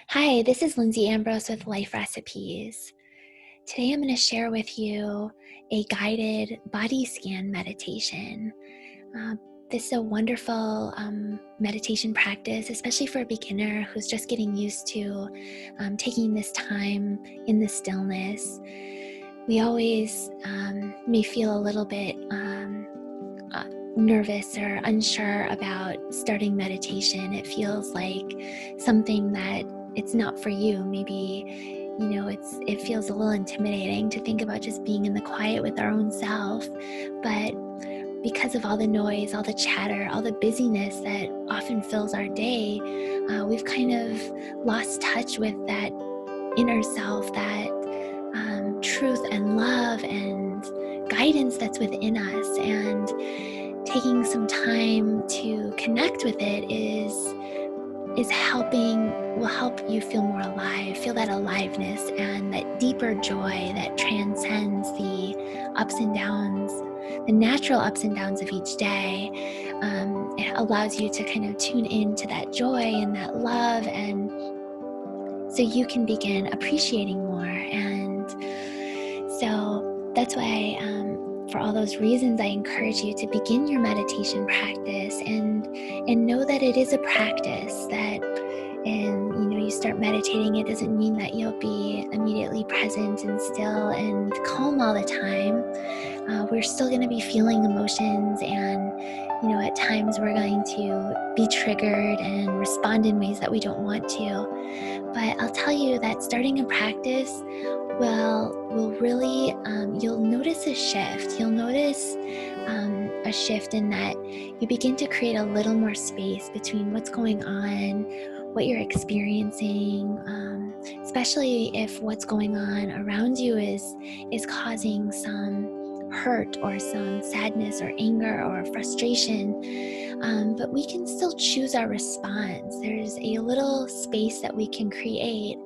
Hi, this is Lindsay Ambrose with Life Recipes. Today I'm going to share with you a guided body scan meditation. Uh, this is a wonderful meditation practice, especially for a beginner who's just getting used to taking this time in the stillness. We always may feel a little bit nervous or unsure about starting meditation. It feels like something that it's not for you. Maybe, it feels a little intimidating to think about just being in the quiet with our own self. But because of all the noise, all the chatter, all the busyness that often fills our day, we've kind of lost touch with that inner self, that truth and love and guidance that's within us. And taking some time to connect with it will help you feel more alive, feel that aliveness and that deeper joy that transcends the ups and downs, the natural ups and downs of each day. It allows you to kind of tune into that joy and that love, and so you can begin appreciating more. And so that's why, for all those reasons, I encourage you to begin your meditation practice and know that it is a practice that, and you start meditating. It doesn't mean that you'll be immediately present and still and calm all the time. We're still going to be feeling emotions, and at times we're going to be triggered and respond in ways that we don't want to. But I'll tell you that starting a practice will really, you'll notice a shift. You'll notice a shift in that you begin to create a little more space between what's going on, what you're experiencing, especially if what's going on around you is causing some hurt or some sadness or anger or frustration. But we can still choose our response. There's a little space that we can create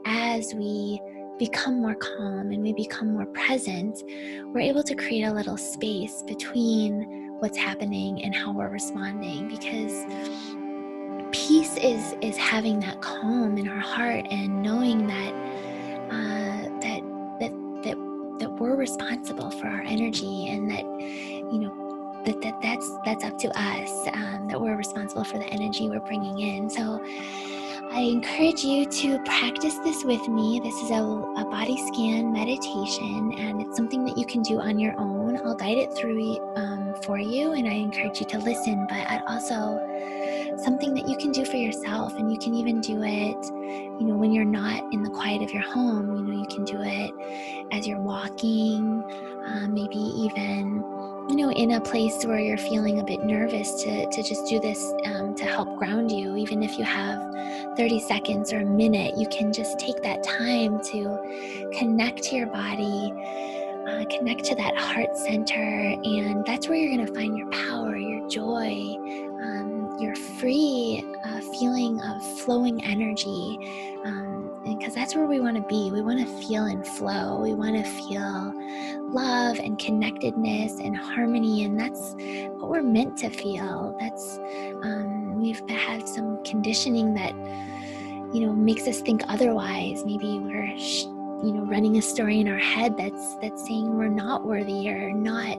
as we become more calm and we become more present. We're able to create a little space between what's happening and how we're responding, because peace is having that calm in our heart and knowing that that we're responsible for our energy, and that that's up to us, that we're responsible for the energy we're bringing in. So I encourage you to practice this with me. This is a body scan meditation, and it's something that you can do on your own. I'll guide it through for you, and I encourage you to listen, but I'd also something that you can do for yourself. And you can even do it when you're not in the quiet of your home. You can do it as you're walking, maybe even in a place where you're feeling a bit nervous, to just do this to help ground you. Even if you have 30 seconds or a minute, you can just take that time to connect to your body, connect to that heart center, and that's where you're going to find your power, your joy, your free feeling of flowing energy, because that's where we want to be. We want to feel in flow. We want to feel love and connectedness and harmony, and that's what we're meant to feel. That's we've had some conditioning that makes us think otherwise. Maybe we're running a story in our head that's saying we're not worthy or not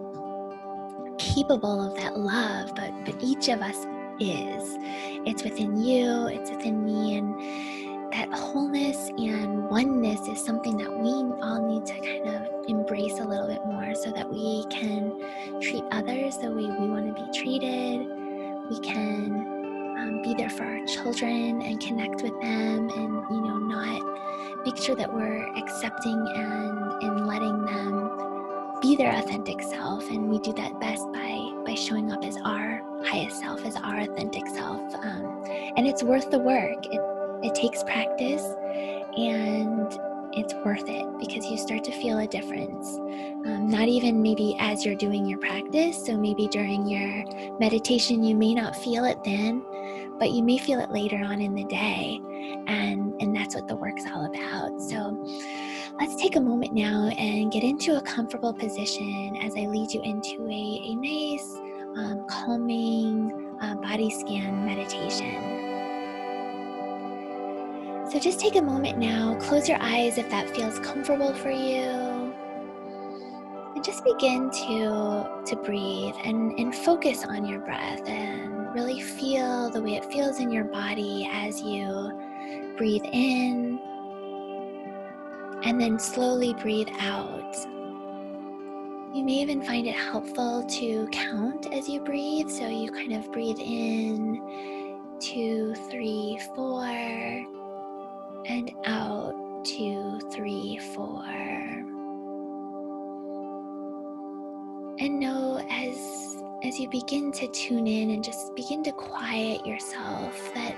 capable of that love, but each of us is. It's within you, it's within me, and that wholeness and oneness is something that we all need to kind of embrace a little bit more, so that we can treat others the way we want to be treated. We can be there for our children and connect with them, and not make sure that we're accepting and letting them be their authentic self. And we do that best by showing up as our highest self, as our authentic self. And it's worth the work. It takes practice, and it's worth it, because you start to feel a difference. Not even maybe as you're doing your practice. So maybe during your meditation, you may not feel it then, but you may feel it later on in the day. And that's what the work's all about. So let's take a moment now and get into a comfortable position as I lead you into a nice, calming body scan meditation. So just take a moment now, close your eyes if that feels comfortable for you, and just begin to breathe and focus on your breath and really feel the way it feels in your body as you breathe in and then slowly breathe out. You may even find it helpful to count as you breathe. So you kind of breathe in 2, 3, 4, and out 2, 3, 4. And know as you begin to tune in and just begin to quiet yourself, that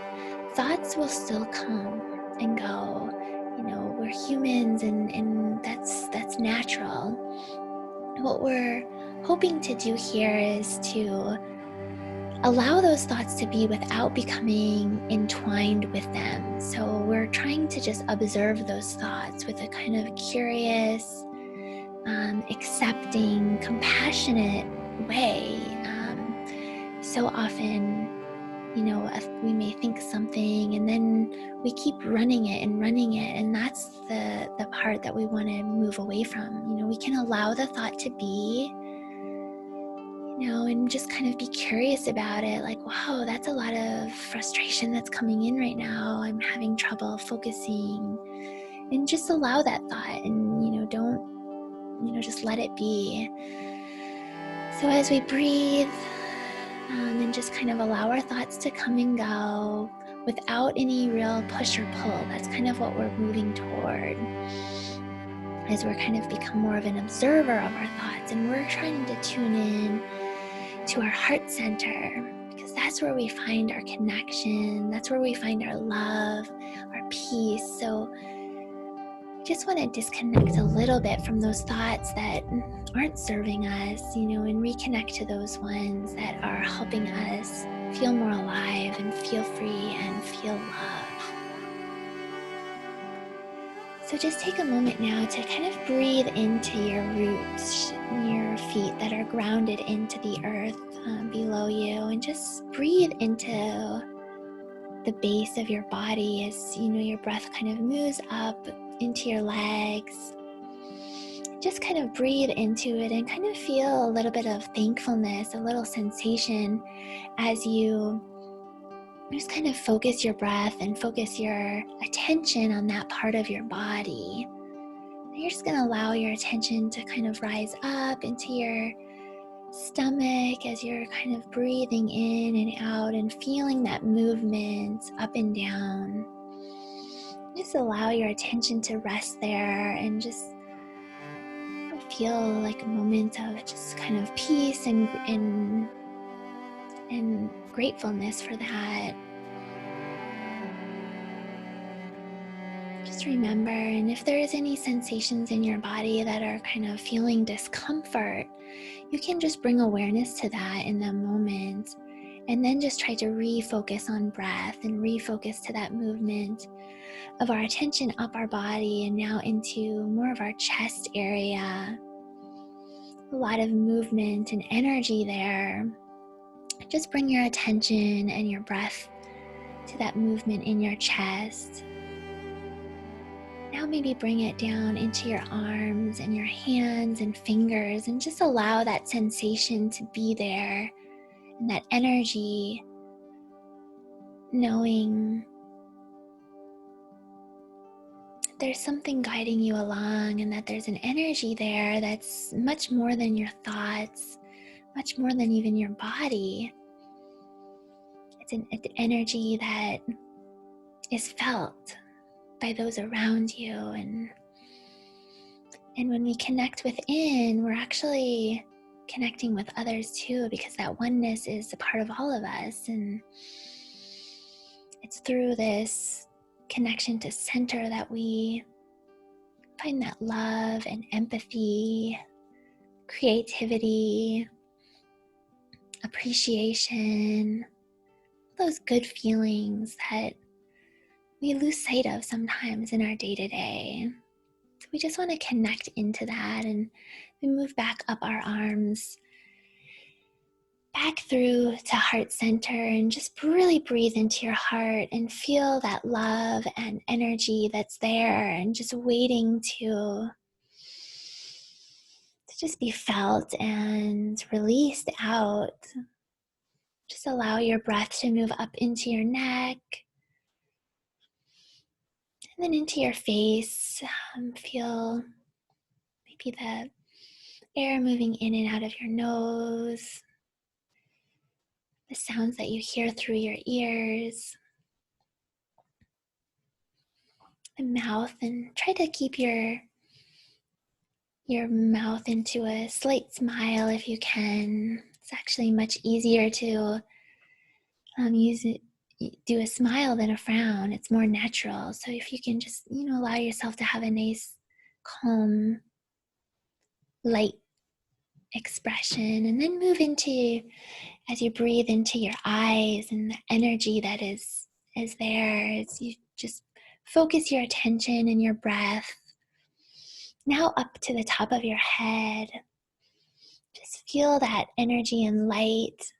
thoughts will still come and go. You know, we're humans and that's natural. What we're hoping to do here is to allow those thoughts to be without becoming entwined with them. So we're trying to just observe those thoughts with a kind of curious, accepting, compassionate way. So often, you know, we may think something and then we keep running it, and that's the part that we want to move away from. You know, we can allow the thought to be, you know, and just kind of be curious about it. Like, wow, that's a lot of frustration that's coming in right now. I'm having trouble focusing, and just allow that thought, and, you know, don't, you know, just let it be. So as we breathe, and just kind of allow our thoughts to come and go without any real push or pull. That's kind of what we're moving toward, as we're kind of become more of an observer of our thoughts, and we're trying to tune in to our heart center, because that's where we find our connection. That's where we find our love, our peace. So I just want to disconnect a little bit from those thoughts that aren't serving us, you know, and reconnect to those ones that are helping us feel more alive and feel free and feel love. So just take a moment now to kind of breathe into your roots, your feet that are grounded into the earth below you, and just breathe into the base of your body as, you know, your breath kind of moves up into your legs. Just kind of breathe into it and kind of feel a little bit of thankfulness, a little sensation as you just kind of focus your breath and focus your attention on that part of your body. You're just going to allow your attention to kind of rise up into your stomach as you're kind of breathing in and out and feeling that movement up and down. Just allow your attention to rest there and just feel like a moment of just kind of peace and gratefulness for that. Just remember, and if there is any sensations in your body that are kind of feeling discomfort, you can just bring awareness to that in the moment, and then just try to refocus on breath and refocus to that movement of our attention up our body and now into more of our chest area. A lot of movement and energy there. Just bring your attention and your breath to that movement in your chest. Now maybe bring it down into your arms and your hands and fingers, and just allow that sensation to be there, and that energy, knowing that there's something guiding you along, and that there's an energy there that's much more than your thoughts, much more than even your body. It's an energy that is felt by those around you, and when we connect within, we're actually connecting with others too, because that oneness is a part of all of us, and it's through this connection to center that we find that love and empathy, creativity, appreciation, those good feelings that we lose sight of sometimes in our day-to-day. So we just want to connect into that, and we move back up our arms back through to heart center and just really breathe into your heart and feel that love and energy that's there and just waiting to just be felt and released out. Just allow your breath to move up into your neck and then into your face. Feel maybe the air moving in and out of your nose, the sounds that you hear through your ears, the mouth, and try to keep your mouth into a slight smile if you can. It's actually much easier to do a smile than a frown. It's more natural. So if you can just, allow yourself to have a nice, calm, light expression, and then move into, as you breathe, into your eyes and the energy that is there as you just focus your attention and your breath now up to the top of your head. Just feel that energy and light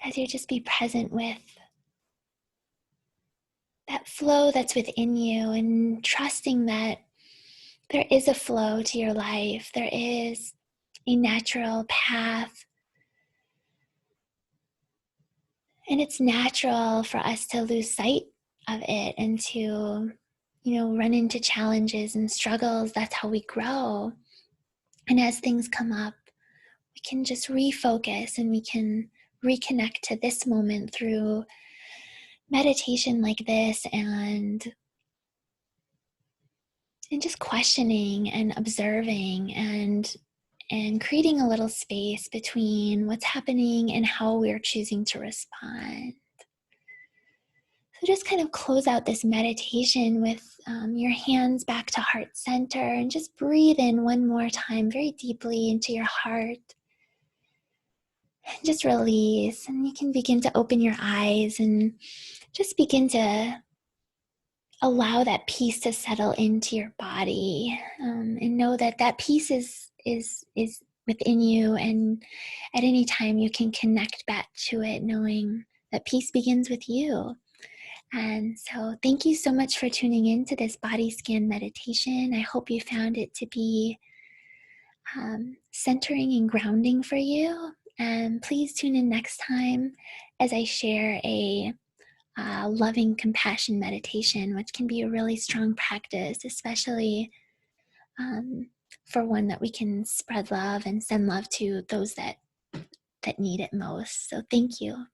as you just be present with that flow that's within you and trusting that there is a flow to your life. There is a natural path. And it's natural for us to lose sight of it and to, run into challenges and struggles. That's how we grow. And as things come up, we can just refocus and we can reconnect to this moment through meditation like this and just questioning and observing and creating a little space between what's happening and how we're choosing to respond. So just kind of close out this meditation with your hands back to heart center and just breathe in one more time very deeply into your heart. And just release, and you can begin to open your eyes and just begin to allow that peace to settle into your body, and know that that peace is within you, and at any time you can connect back to it, knowing that peace begins with you. And so thank you so much for tuning in to this body scan meditation. I hope you found it to be centering and grounding for you. And please tune in next time as I share a loving compassion meditation, which can be a really strong practice, especially for one that we can spread love and send love to those that need it most. So thank you.